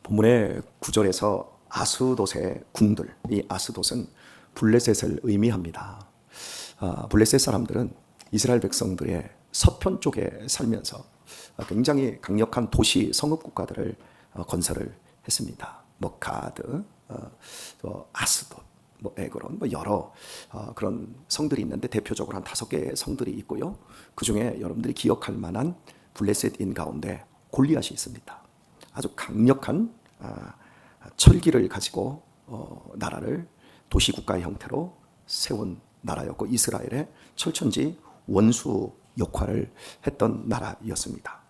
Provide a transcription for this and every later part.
본문의 9절에서 아스돗의 궁들, 이 아스돗은 블레셋을 의미합니다. 블레셋 사람들은 이스라엘 백성들의 서편 쪽에 살면서 굉장히 강력한 도시 성읍 국가들을 건설을 했습니다. 뭐 가드, 또 아스돗, 뭐 에그론, 뭐 여러 그런 성들이 있는데 대표적으로 한 5개의 성들이 있고요. 그 중에 여러분들이 기억할 만한 블레셋인 가운데 골리앗이 있습니다. 아주 강력한 철기를 가지고 나라를 도시국가의 형태로 세운 나라였고 이스라엘의 철천지 원수 역할을 했던 나라였습니다.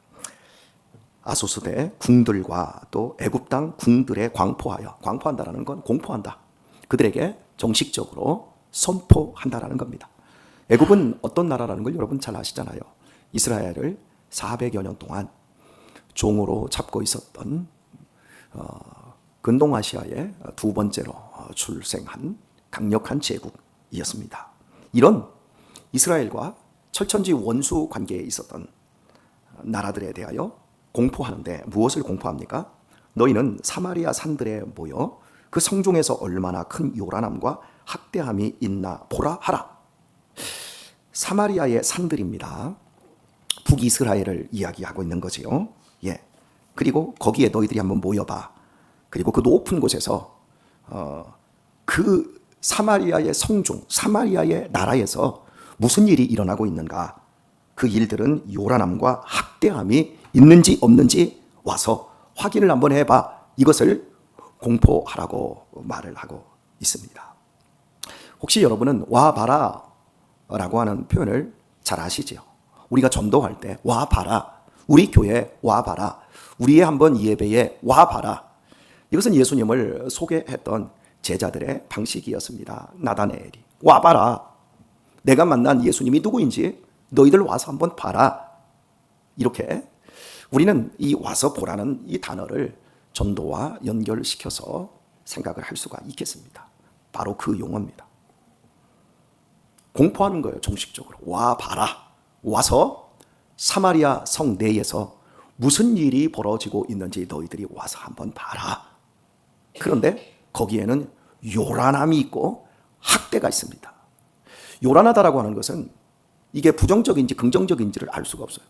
아소스대 궁들과 또 애굽 땅 궁들에 광포한다라는 건 공포한다. 그들에게 정식적으로 선포한다라는 겁니다. 애굽은 어떤 나라라는 걸 여러분 잘 아시잖아요. 이스라엘을 400여 년 동안 종으로 잡고 있었던 근동아시아의 두 번째로 출생한 강력한 제국이었습니다. 이런 이스라엘과 철천지 원수 관계에 있었던 나라들에 대하여 공포하는데 무엇을 공포합니까? 너희는 사마리아 산들에 모여 그 성중에서 얼마나 큰 요란함과 학대함이 있나 보라 하라. 사마리아의 산들입니다. 북이스라엘을 이야기하고 있는 거지요. 예. 그리고 거기에 너희들이 한번 모여봐. 그리고 그 높은 곳에서 그 사마리아의 성중, 사마리아의 나라에서 무슨 일이 일어나고 있는가? 그 일들은 요란함과 학대함이 있는지 없는지 와서 확인을 한번 해봐. 이것을 공포하라고 말을 하고 있습니다. 혹시 여러분은 와봐라 라고 하는 표현을 잘 아시죠? 우리가 전도할 때 와봐라, 우리 교회에 와봐라, 우리의 한번 예배에 와봐라. 이것은 예수님을 소개했던 제자들의 방식이었습니다. 나다나엘이 와봐라, 내가 만난 예수님이 누구인지 너희들 와서 한번 봐라. 이렇게 우리는 이 와서 보라는 이 단어를 전도와 연결시켜서 생각을 할 수가 있겠습니다. 바로 그 용어입니다. 공포하는 거예요. 정식적으로 와봐라, 와서 사마리아 성 내에서 무슨 일이 벌어지고 있는지 너희들이 와서 한번 봐라. 그런데 거기에는 요란함이 있고 학대가 있습니다. 요란하다라고 하는 것은 이게 부정적인지 긍정적인지를 알 수가 없어요.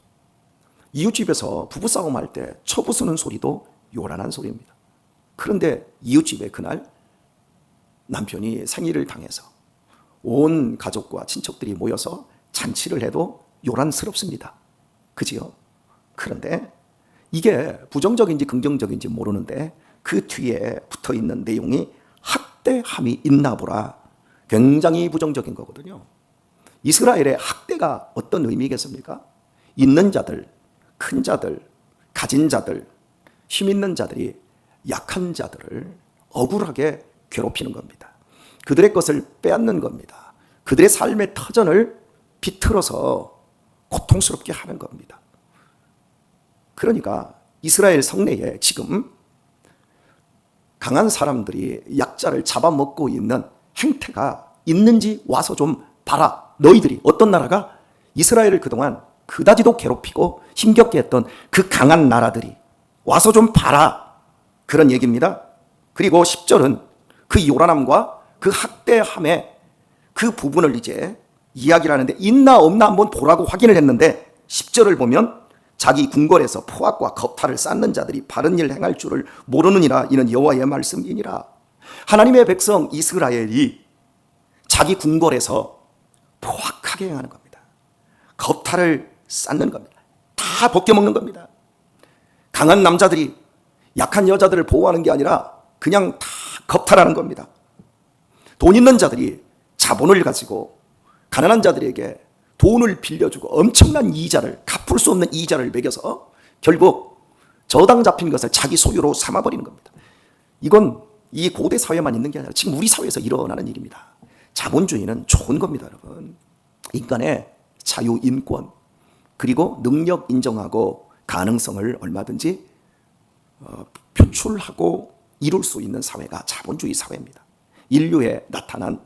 이웃집에서 부부싸움 할 때 쳐부수는 소리도 요란한 소리입니다. 그런데 이웃집에 그날 남편이 생일을 당해서 온 가족과 친척들이 모여서 잔치를 해도 요란스럽습니다. 그지요? 그런데 이게 부정적인지 긍정적인지 모르는데 그 뒤에 붙어있는 내용이 학대함이 있나 보라. 굉장히 부정적인 거거든요. 이스라엘의 학대가 어떤 의미겠습니까? 있는 자들, 큰 자들, 가진 자들, 힘 있는 자들이 약한 자들을 억울하게 괴롭히는 겁니다. 그들의 것을 빼앗는 겁니다. 그들의 삶의 터전을 비틀어서 고통스럽게 하는 겁니다. 그러니까 이스라엘 성내에 지금 강한 사람들이 약자를 잡아먹고 있는 행태가 있는지 와서 좀 봐라. 너희들이 어떤 나라가 이스라엘을 그동안 그다지도 괴롭히고 힘겹게 했던 그 강한 나라들이 와서 좀 봐라. 그런 얘기입니다. 그리고 10절은 그 요란함과 그 학대함의 그 부분을 이제 이야기를 하는데 있나 없나 한번 보라고 확인을 했는데 10절을 보면 자기 궁궐에서 포악과 겁탈을 쌓는 자들이 바른 일 행할 줄을 모르느니라. 이는 여호와의 말씀이니라. 하나님의 백성 이스라엘이 자기 궁궐에서 포악하게 행하는 겁니다. 겁탈을 쌓는 겁니다. 다 벗겨먹는 겁니다. 강한 남자들이 약한 여자들을 보호하는 게 아니라 그냥 다 겁탈하는 겁니다. 돈 있는 자들이 자본을 가지고 가난한 자들에게 돈을 빌려주고 엄청난 이자를, 갚을 수 없는 이자를 매겨서 결국 저당 잡힌 것을 자기 소유로 삼아버리는 겁니다. 이건 이 고대 사회만 있는 게 아니라 지금 우리 사회에서 일어나는 일입니다. 자본주의는 좋은 겁니다, 여러분. 인간의 자유, 인권, 그리고 능력 인정하고 가능성을 얼마든지 표출하고 이룰 수 있는 사회가 자본주의 사회입니다. 인류에 나타난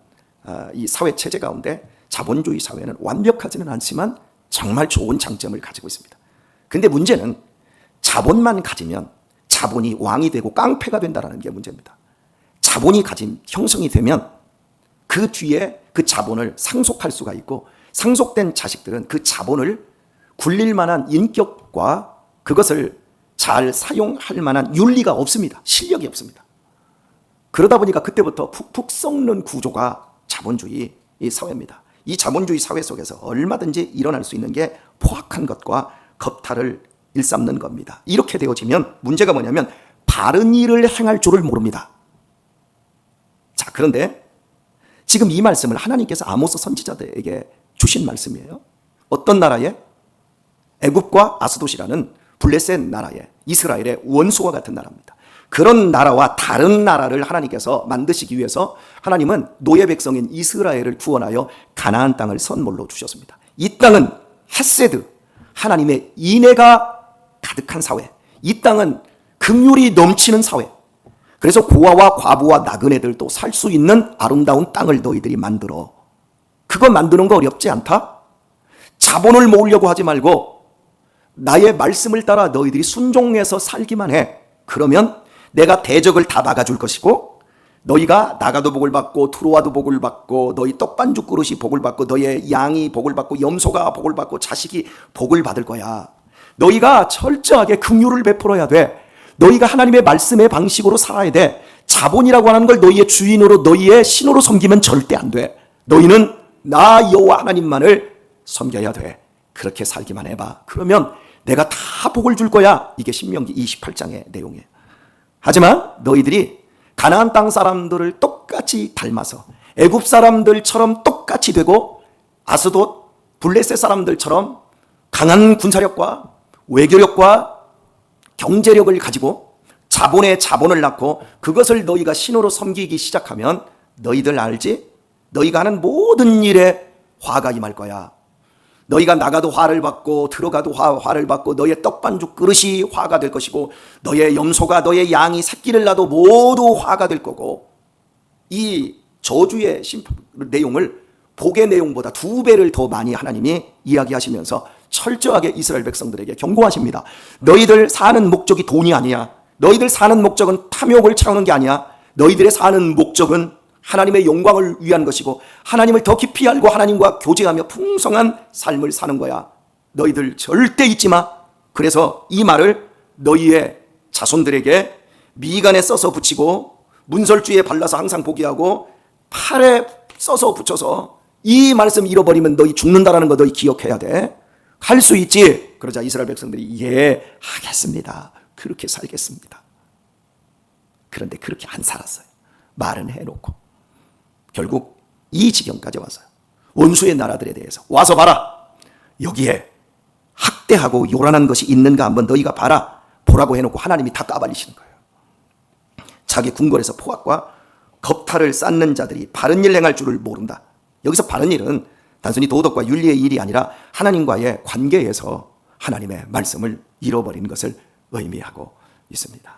이 사회 체제 가운데 자본주의 사회는 완벽하지는 않지만 정말 좋은 장점을 가지고 있습니다. 근데 문제는 자본만 가지면 자본이 왕이 되고 깡패가 된다는 게 문제입니다. 자본이 가진 형성이 되면 그 뒤에 그 자본을 상속할 수가 있고, 상속된 자식들은 그 자본을 굴릴 만한 인격과 그것을 잘 사용할 만한 윤리가 없습니다. 실력이 없습니다. 그러다 보니까 그때부터 푹푹 썩는 구조가 자본주의 사회입니다. 이 자본주의 사회 속에서 얼마든지 일어날 수 있는 게 포악한 것과 겁탈을 일삼는 겁니다. 이렇게 되어지면 문제가 뭐냐면 바른 일을 행할 줄을 모릅니다. 자, 그런데 지금 이 말씀을 하나님께서 아모스 선지자들에게 주신 말씀이에요. 어떤 나라에? 애굽과 아스돗이라는 블레셋 나라에, 이스라엘의 원수와 같은 나라입니다. 그런 나라와 다른 나라를 하나님께서 만드시기 위해서 하나님은 노예 백성인 이스라엘을 구원하여 가나안 땅을 선물로 주셨습니다. 이 땅은 헤세드, 하나님의 인애가 가득한 사회, 이 땅은 긍휼이 넘치는 사회, 그래서 고아와 과부와 나그네들도 살 수 있는 아름다운 땅을 너희들이 만들어. 그거 만드는 거 어렵지 않다? 자본을 모으려고 하지 말고 나의 말씀을 따라 너희들이 순종해서 살기만 해. 그러면 내가 대적을 다 막아줄 것이고, 너희가 나가도 복을 받고 들어와도 복을 받고, 너희 떡반죽 그릇이 복을 받고, 너의 양이 복을 받고, 염소가 복을 받고, 자식이 복을 받을 거야. 너희가 철저하게 긍휼을 베풀어야 돼. 너희가 하나님의 말씀의 방식으로 살아야 돼. 자본이라고 하는 걸 너희의 주인으로, 너희의 신으로 섬기면 절대 안 돼. 너희는 나 여호와 하나님만을 섬겨야 돼. 그렇게 살기만 해봐. 그러면 내가 다 복을 줄 거야. 이게 신명기 28장의 내용이에요. 하지만 너희들이 가나안 땅 사람들을 똑같이 닮아서 애굽 사람들처럼 똑같이 되고, 아스돗, 블레셋 사람들처럼 강한 군사력과 외교력과 경제력을 가지고 자본에 자본을 낳고 그것을 너희가 신으로 섬기기 시작하면 너희들 알지? 너희가 하는 모든 일에 화가 임할 거야. 너희가 나가도 화를 받고 들어가도 화를 받고, 너희의 떡반죽 그릇이 화가 될 것이고, 너희의 염소가, 너희의 양이 새끼를 낳아도 모두 화가 될 거고, 이 저주의 내용을 복의 내용보다 2배를 더 많이 하나님이 이야기하시면서 철저하게 이스라엘 백성들에게 경고하십니다. 너희들 사는 목적이 돈이 아니야. 너희들 사는 목적은 탐욕을 채우는 게 아니야. 너희들의 사는 목적은 하나님의 영광을 위한 것이고, 하나님을 더 깊이 알고 하나님과 교제하며 풍성한 삶을 사는 거야. 너희들 절대 잊지 마. 그래서 이 말을 너희의 자손들에게 미간에 써서 붙이고, 문설주에 발라서 항상 보게 하고, 팔에 써서 붙여서, 이 말씀 잃어버리면 너희 죽는다라는 거 너희 기억해야 돼. 할 수 있지? 그러자 이스라엘 백성들이 예, 하겠습니다. 그렇게 살겠습니다. 그런데 그렇게 안 살았어요. 말은 해놓고 결국 이 지경까지 왔어요. 원수의 나라들에 대해서 와서 봐라. 여기에 학대하고 요란한 것이 있는가 한번 너희가 봐라. 보라고 해놓고 하나님이 다 까발리시는 거예요. 자기 궁궐에서 포악과 겁탈을 쌓는 자들이 바른 일 행할 줄을 모른다. 여기서 바른 일은 단순히 도덕과 윤리의 일이 아니라 하나님과의 관계에서 하나님의 말씀을 잃어버린 것을 의미하고 있습니다.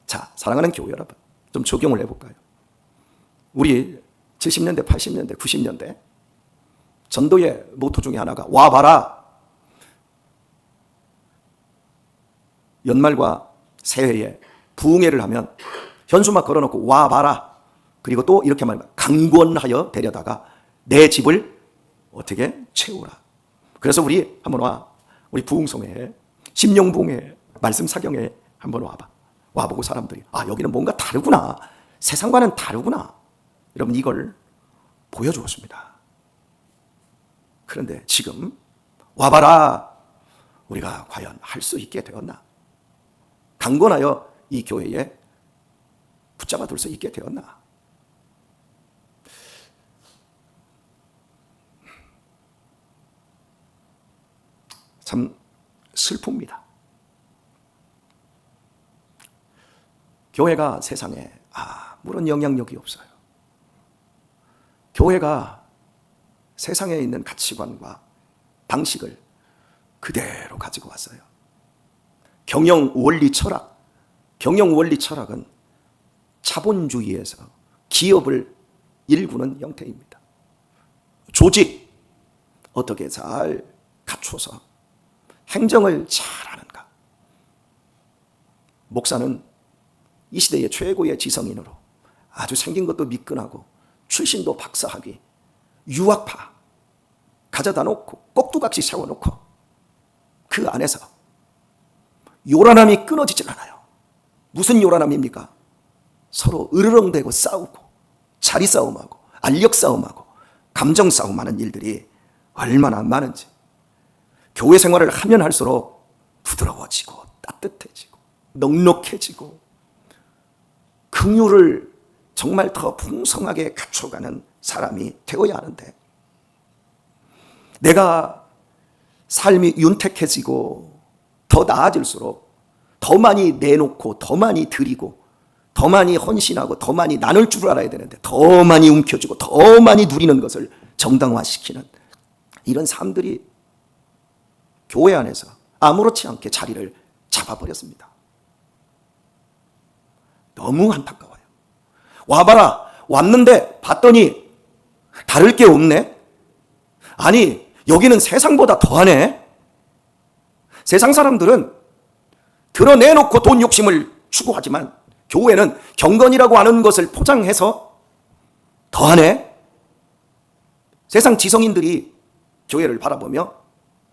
자, 사랑하는 교회 여러분, 좀 적용을 해볼까요? 우리 70년대, 80년대, 90년대 전도의 모토 중에 하나가 와봐라. 연말과 새해에 부흥회를 하면 현수막 걸어놓고 와봐라. 그리고 또 이렇게 말합니다. 강권하여 데려다가 내 집을 어떻게 채우라. 그래서 우리 한번 와. 우리 부흥성회, 심령부흥회, 말씀 사경회 한번 와봐. 와보고 사람들이 여기는 뭔가 다르구나. 세상과는 다르구나. 여러분 이걸 보여주었습니다. 그런데 지금 와봐라. 우리가 과연 할 수 있게 되었나? 강권하여 이 교회에 붙잡아 둘 수 있게 되었나? 참 슬픕니다. 교회가 세상에 아무런 영향력이 없어요. 교회가 세상에 있는 가치관과 방식을 그대로 가지고 왔어요. 경영 원리 철학, 경영 원리 철학은 자본주의에서 기업을 일구는 형태입니다. 조직 어떻게 잘 갖춰서 행정을 잘하는가, 목사는 이 시대의 최고의 지성인으로 아주 생긴 것도 미끈하고 출신도 박사학위, 유학파 가져다 놓고 꼭두각시 세워놓고 그 안에서 요란함이 끊어지질 않아요. 무슨 요란함입니까? 서로 으르렁대고 싸우고 자리 싸움하고 알력 싸움하고 감정 싸움하는 일들이 얼마나 많은지. 교회 생활을 하면 할수록 부드러워지고 따뜻해지고 넉넉해지고 긍휼을 정말 더 풍성하게 갖춰가는 사람이 되어야 하는데, 내가 삶이 윤택해지고 더 나아질수록 더 많이 내놓고 더 많이 드리고 더 많이 헌신하고 더 많이 나눌 줄 알아야 되는데 더 많이 움켜쥐고 더 많이 누리는 것을 정당화시키는 이런 삶들이 교회 안에서 아무렇지 않게 자리를 잡아버렸습니다. 너무 안타까워요. 와봐라, 왔는데 봤더니 다를 게 없네. 아니, 여기는 세상보다 더하네. 세상 사람들은 드러내놓고 돈 욕심을 추구하지만 교회는 경건이라고 하는 것을 포장해서 더하네. 세상 지성인들이 교회를 바라보며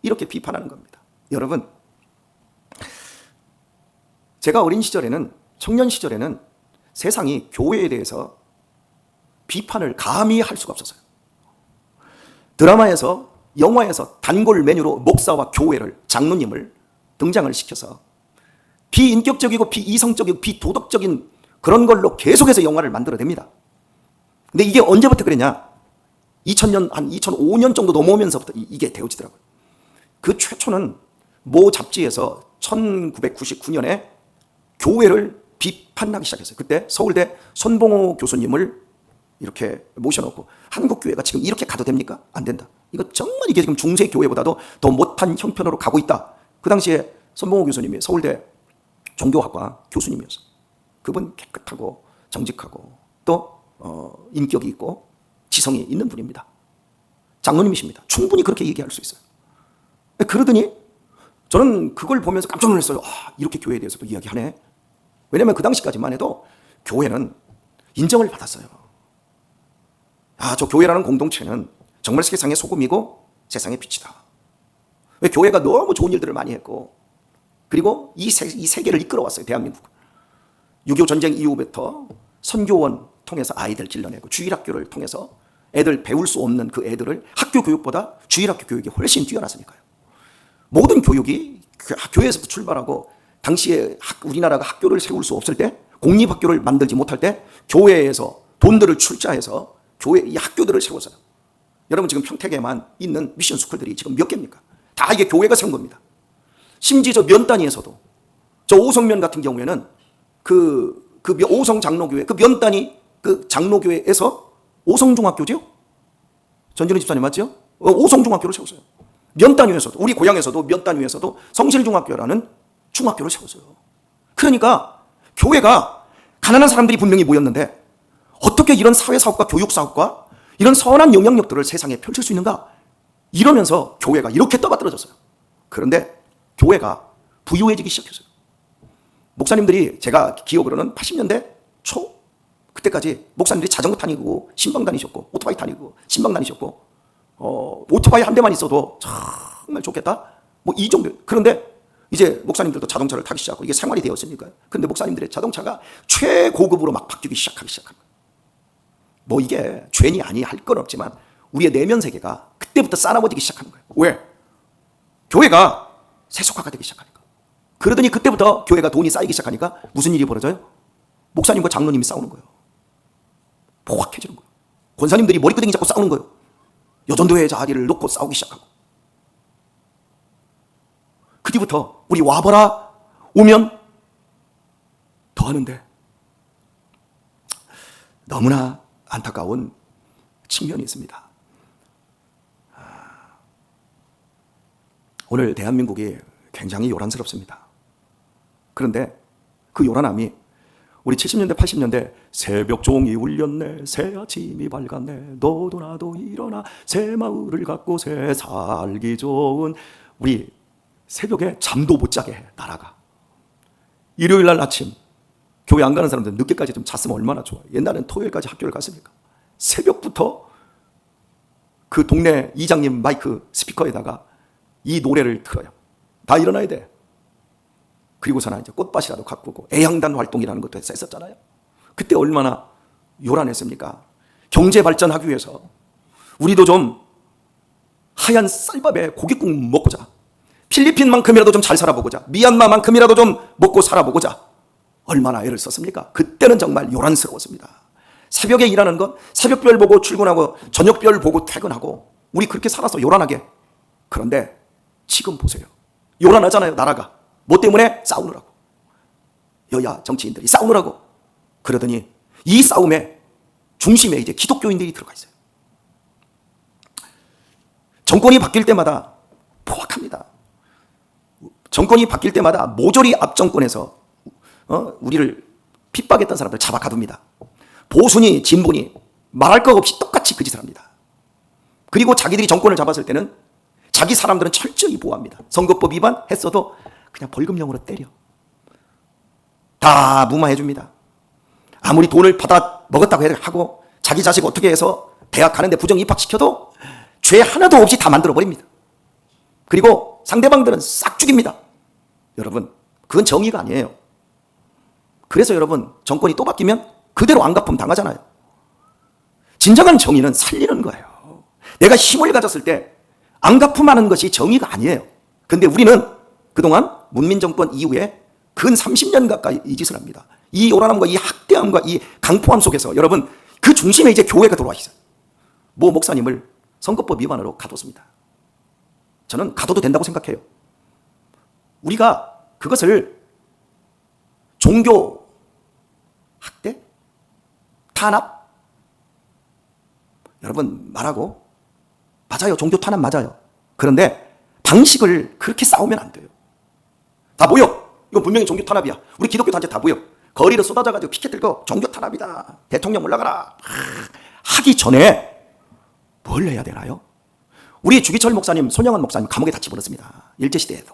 이렇게 비판하는 겁니다. 여러분, 제가 어린 시절에는, 청년 시절에는 세상이 교회에 대해서 비판을 감히 할 수가 없었어요. 드라마에서, 영화에서 단골 메뉴로 목사와 교회를, 장로님을 등장을 시켜서 비인격적이고 비이성적이고 비도덕적인 그런 걸로 계속해서 영화를 만들어냅니다. 근데 이게 언제부터 그랬냐? 2000년, 한 2005년 정도 넘어오면서부터 이게 되어지더라고요. 그 최초는 모 잡지에서 1999년에 교회를 비판하기 시작했어요. 그때 서울대 손봉호 교수님을 이렇게 모셔놓고, 한국교회가 지금 이렇게 가도 됩니까? 안 된다. 이거 정말 이게 지금 중세교회보다도 더 못한 형편으로 가고 있다. 그 당시에 손봉호 교수님이 서울대 종교학과 교수님이었어요. 그분 깨끗하고 정직하고 또 인격이 있고 지성이 있는 분입니다. 장로님이십니다. 충분히 그렇게 얘기할 수 있어요. 그러더니 저는 그걸 보면서 깜짝 놀랐어요. 아, 이렇게 교회에 대해서도 이야기하네. 왜냐하면 그 당시까지만 해도 교회는 인정을 받았어요. 아, 저 교회라는 공동체는 정말 세상의 소금이고 세상의 빛이다. 왜? 교회가 너무 좋은 일들을 많이 했고, 그리고 이 세계를 이끌어왔어요. 대한민국 6.25 전쟁 이후부터 선교원 통해서 아이들 길러내고 주일학교를 통해서 애들 배울 수 없는 그 애들을 학교 교육보다 주일학교 교육이 훨씬 뛰어났으니까요. 모든 교육이 교회에서부터 출발하고, 당시에 우리나라가 학교를 세울 수 없을 때, 공립학교를 만들지 못할 때 교회에서 돈들을 출자해서 교회 이 학교들을 세웠어요. 여러분, 지금 평택에만 있는 미션 스쿨들이 지금 몇 개입니까? 다 이게 교회가 세운 겁니다. 심지어 저 면 단위에서도, 저 오성면 같은 경우에는 그 오성 장로교회, 그 면 단위 그 장로교회에서 오성중학교죠? 전진우 집사님 맞죠? 오성중학교를 세웠어요. 면 단위에서도, 우리 고향에서도 면 단위에서도 성실중학교라는 중학교를 세웠어요. 그러니까 교회가 가난한 사람들이 분명히 모였는데 어떻게 이런 사회사업과 교육사업과 이런 선한 영향력들을 세상에 펼칠 수 있는가? 이러면서 교회가 이렇게 떠받들어졌어요. 그런데 교회가 부유해지기 시작했어요. 목사님들이, 제가 기억으로는 80년대 초, 그때까지 목사님들이 자전거 다니고 신방 다니셨고 오토바이 다니고 신방 다니셨고, 오토바이 한 대만 있어도 정말 좋겠다, 뭐 이 정도. 그런데 이제 목사님들도 자동차를 타기 시작하고 이게 생활이 되었으니까요. 그런데 목사님들의 자동차가 최고급으로 막 바뀌기 시작합니다. 뭐 이게 죄니 아니 할 건 없지만 우리의 내면 세계가 그때부터 싸나워지기 시작하는 거예요. 왜? 교회가 세속화가 되기 시작하니까. 그러더니 그때부터 교회가 돈이 쌓이기 시작하니까 무슨 일이 벌어져요? 목사님과 장로님이 싸우는 거예요. 포악해지는 거예요. 권사님들이 머리끄댕이 잡고 싸우는 거예요. 여전도의 자리를 놓고 싸우기 시작하고. 그 뒤부터 우리 와봐라 오면 더 하는데, 너무나 안타까운 측면이 있습니다. 오늘 대한민국이 굉장히 요란스럽습니다. 그런데 그 요란함이 우리 70년대 80년대 새벽 종이 울렸네, 새 아침이 밝았네, 너도 나도 일어나 새 마을을 갖고 새 살기 좋은, 우리 새벽에 잠도 못 자게 해 나라가. 일요일 날 아침 교회 안 가는 사람들 늦게까지 좀 잤으면 얼마나 좋아. 옛날엔 토요일까지 학교를 갔습니까? 새벽부터 그 동네 이장님 마이크 스피커에다가 이 노래를 틀어요. 다 일어나야 돼. 그리고서는 이제 꽃밭이라도 가꾸고 애향단 활동이라는 것도 했었잖아요. 그때 얼마나 요란했습니까? 경제 발전하기 위해서 우리도 좀 하얀 쌀밥에 고깃국 먹고자, 필리핀만큼이라도 좀 잘 살아보고자, 미얀마만큼이라도 좀 먹고 살아보고자 얼마나 애를 썼습니까? 그때는 정말 요란스러웠습니다. 새벽에 일하는 건 새벽별 보고 출근하고 저녁별 보고 퇴근하고 우리 그렇게 살아서 요란하게. 그런데 지금 보세요. 요란하잖아요, 나라가. 뭐 때문에? 싸우느라고. 여야 정치인들이 싸우느라고. 그러더니 이 싸움의 중심에 이제 기독교인들이 들어가 있어요. 정권이 바뀔 때마다 포악합니다. 정권이 바뀔 때마다 모조리 앞 정권에서 우리를 핍박했던 사람들 잡아 가둡니다. 보수니 진보니 말할 것 없이 똑같이 그 짓을 합니다. 그리고 자기들이 정권을 잡았을 때는 자기 사람들은 철저히 보호합니다. 선거법 위반했어도 그냥 벌금형으로 때려. 다 무마해 줍니다. 아무리 돈을 받아 먹었다고 하고 자기 자식 어떻게 해서 대학 가는데 부정 입학시켜도 죄 하나도 없이 다 만들어 버립니다. 그리고 상대방들은 싹 죽입니다. 여러분, 그건 정의가 아니에요. 그래서 여러분, 정권이 또 바뀌면 그대로 안갚음 당하잖아요. 진정한 정의는 살리는 거예요. 내가 힘을 가졌을 때 안갚음하는 것이 정의가 아니에요. 근데 우리는 그동안 문민정권 이후에 근 30년 가까이 이 짓을 합니다. 이 요란함과 이 학대함과 이 강포함 속에서 여러분, 그 중심에 이제 교회가 들어와 있어요. 모 목사님을 선거법 위반으로 가뒀습니다. 저는 가둬도 된다고 생각해요. 우리가 그것을 종교 학대? 탄압? 여러분 말하고 맞아요. 종교 탄압 맞아요. 그런데 방식을 그렇게 싸우면 안 돼요. 다 모여. 이건 분명히 종교 탄압이야. 우리 기독교 단체 다 모여. 거리로 쏟아져가지고 피켓 들고 종교 탄압이다. 대통령 올라가라. 하기 전에 뭘 해야 되나요? 우리 주기철 목사님, 손영원 목사님 감옥에 다 집어넣습니다. 일제시대에도.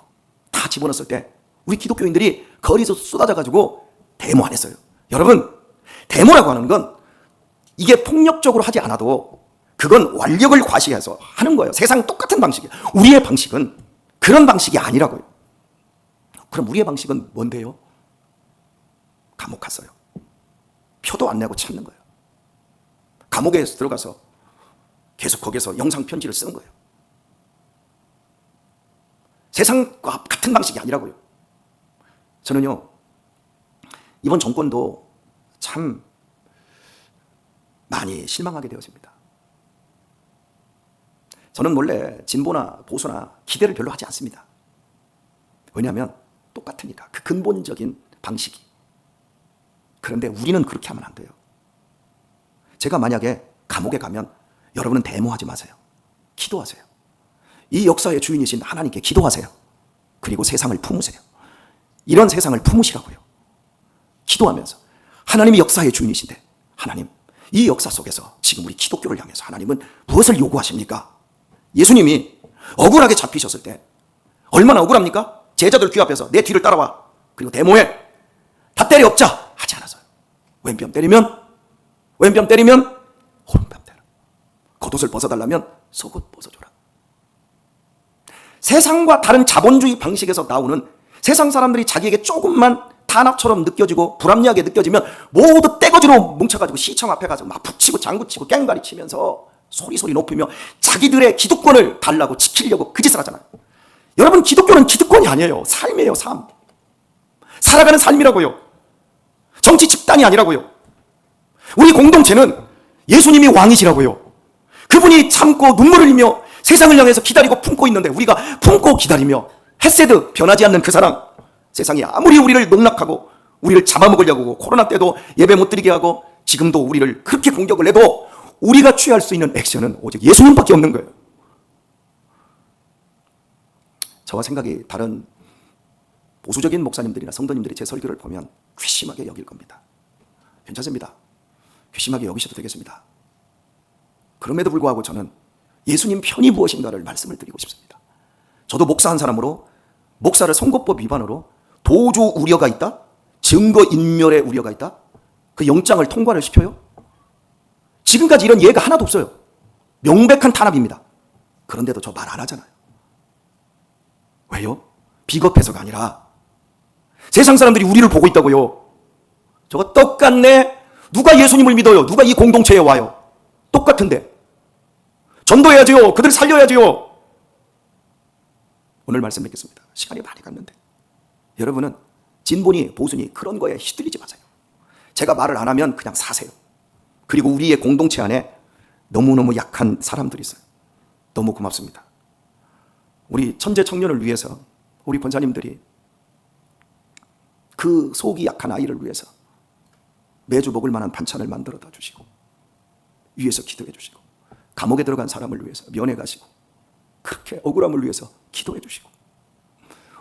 다 집어넣었을 때 우리 기독교인들이 거리에서 쏟아져가지고 데모 안 했어요. 여러분, 데모라고 하는 건 이게 폭력적으로 하지 않아도 그건 완력을 과시해서 하는 거예요. 세상 똑같은 방식이에요. 우리의 방식은 그런 방식이 아니라고요. 그럼 우리의 방식은 뭔데요? 감옥 갔어요. 표도 안 내고 참는 거예요. 감옥에 들어가서 계속 거기서 영상 편지를 쓰는 거예요. 세상과 같은 방식이 아니라고요. 저는요, 이번 정권도 참 많이 실망하게 되었습니다. 저는 원래 진보나 보수나 기대를 별로 하지 않습니다. 왜냐하면 똑같으니까, 그 근본적인 방식이. 그런데 우리는 그렇게 하면 안 돼요. 제가 만약에 감옥에 가면 여러분은 데모하지 마세요. 기도하세요. 이 역사의 주인이신 하나님께 기도하세요. 그리고 세상을 품으세요. 이런 세상을 품으시라고요. 기도하면서 하나님이 역사의 주인이신데, 하나님, 이 역사 속에서 지금 우리 기독교를 향해서 하나님은 무엇을 요구하십니까? 예수님이 억울하게 잡히셨을 때 얼마나 억울합니까? 제자들 귀 앞에서 내 뒤를 따라와. 그리고 데모해. 다 때려 엎자. 하지 않았어요. 왼뺨 때리면 오른뺨 때라. 겉옷을 벗어달라면 속옷 벗어줘라. 세상과 다른 자본주의 방식에서 나오는, 세상 사람들이 자기에게 조금만 탄압처럼 느껴지고 불합리하게 느껴지면 모두 떼거지로 뭉쳐가지고 시청 앞에 가서 막 북치고 장구치고 깽가리 치면서 소리 높이며 자기들의 기득권을 달라고 지키려고 그 짓을 하잖아요. 여러분, 기독교는 기득권이 아니에요. 삶이에요. 삶. 살아가는 삶이라고요. 정치 집단이 아니라고요. 우리 공동체는 예수님이 왕이시라고요. 그분이 참고 눈물을 흘리며 세상을 향해서 기다리고 품고 있는데, 우리가 품고 기다리며 헤세드, 변하지 않는 그 사랑, 세상이 아무리 우리를 농락하고 우리를 잡아먹으려고 하고 코로나 때도 예배 못 드리게 하고 지금도 우리를 그렇게 공격을 해도 우리가 취할 수 있는 액션은 오직 예수님밖에 없는 거예요. 저와 생각이 다른 보수적인 목사님들이나 성도님들이 제 설교를 보면 괘씸하게 여길 겁니다. 괜찮습니다. 괘씸하게 여기셔도 되겠습니다. 그럼에도 불구하고 저는 예수님 편이 무엇인가를 말씀을 드리고 싶습니다. 저도 목사 한 사람으로 목사를 선거법 위반으로 도주 우려가 있다? 증거인멸의 우려가 있다? 그 영장을 통과를 시켜요? 지금까지 이런 예가 하나도 없어요. 명백한 탄압입니다. 그런데도 저 말 안 하잖아요. 왜요? 비겁해서가 아니라 세상 사람들이 우리를 보고 있다고요. 저거 똑같네. 누가 예수님을 믿어요? 누가 이 공동체에 와요? 똑같은데. 전도해야죠. 그들 살려야죠. 오늘 말씀 맺겠습니다. 시간이 많이 갔는데. 여러분은 진보니 보수니 그런 거에 휘둘리지 마세요. 제가 말을 안 하면 그냥 사세요. 그리고 우리의 공동체 안에 너무너무 약한 사람들이 있어요. 너무 고맙습니다. 우리 천재 청년을 위해서 우리 권사님들이 그 속이 약한 아이를 위해서 매주 먹을 만한 반찬을 만들어다 주시고 위해서 기도해 주시고 감옥에 들어간 사람을 위해서 면회 가시고 그렇게 억울함을 위해서 기도해 주시고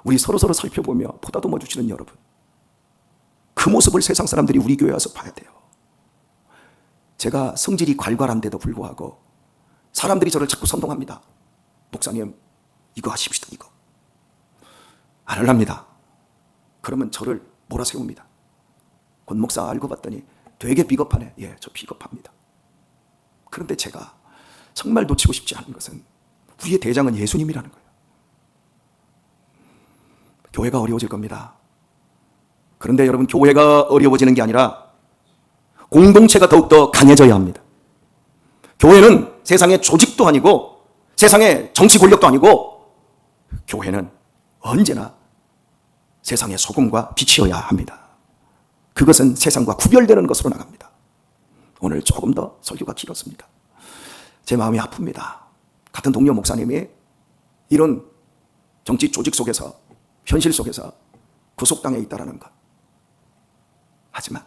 우리 서로서로 살펴보며 보다듬어 주시는 여러분, 그 모습을 세상 사람들이 우리 교회에 와서 봐야 돼요. 제가 성질이 괄괄한데도 불구하고 사람들이 저를 자꾸 선동합니다. 목사님 이거 하십시다. 이거 안 하랍니다. 그러면 저를 몰아세웁니다. 권 목사 알고 봤더니 되게 비겁하네. 예, 저 비겁합니다. 그런데 제가 정말 놓치고 싶지 않은 것은 우리의 대장은 예수님이라는 거예요. 교회가 어려워질 겁니다. 그런데 여러분, 교회가 어려워지는 게 아니라 공동체가 더욱더 강해져야 합니다. 교회는 세상의 조직도 아니고 세상의 정치 권력도 아니고 교회는 언제나 세상의 소금과 빛이어야 합니다. 그것은 세상과 구별되는 것으로 나갑니다. 오늘 조금 더 설교가 길었습니다. 제 마음이 아픕니다. 같은 동료 목사님이 이런 정치 조직 속에서, 현실 속에서 구속당해 있다는 것. 하지만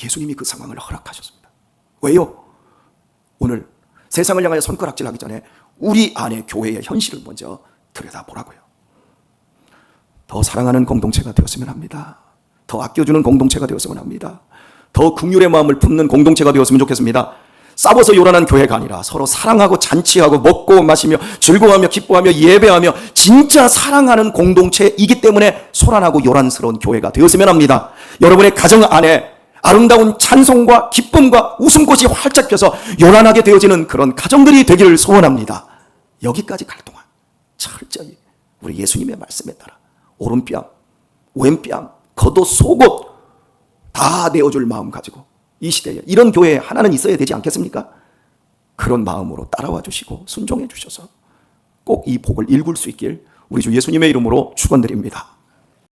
예수님이 그 상황을 허락하셨습니다. 왜요? 오늘 세상을 향하여 손가락질하기 전에 우리 안에 교회의 현실을 먼저 들여다보라고요. 더 사랑하는 공동체가 되었으면 합니다. 더 아껴주는 공동체가 되었으면 합니다. 더 긍휼의 마음을 품는 공동체가 되었으면 좋겠습니다. 싸워서 요란한 교회가 아니라 서로 사랑하고 잔치하고 먹고 마시며 즐거워하며 기뻐하며 예배하며 진짜 사랑하는 공동체이기 때문에 소란하고 요란스러운 교회가 되었으면 합니다. 여러분의 가정 안에 아름다운 찬송과 기쁨과 웃음꽃이 활짝 펴서 요란하게 되어지는 그런 가정들이 되기를 소원합니다. 여기까지 갈 동안 철저히 우리 예수님의 말씀에 따라 오른뺨, 왼뺨, 겉옷, 속옷 다 내어줄 마음 가지고 이 시대에 이런 교회 하나는 있어야 되지 않겠습니까? 그런 마음으로 따라와 주시고 순종해 주셔서 꼭 이 복을 일굴 수 있길 우리 주 예수님의 이름으로 축원드립니다.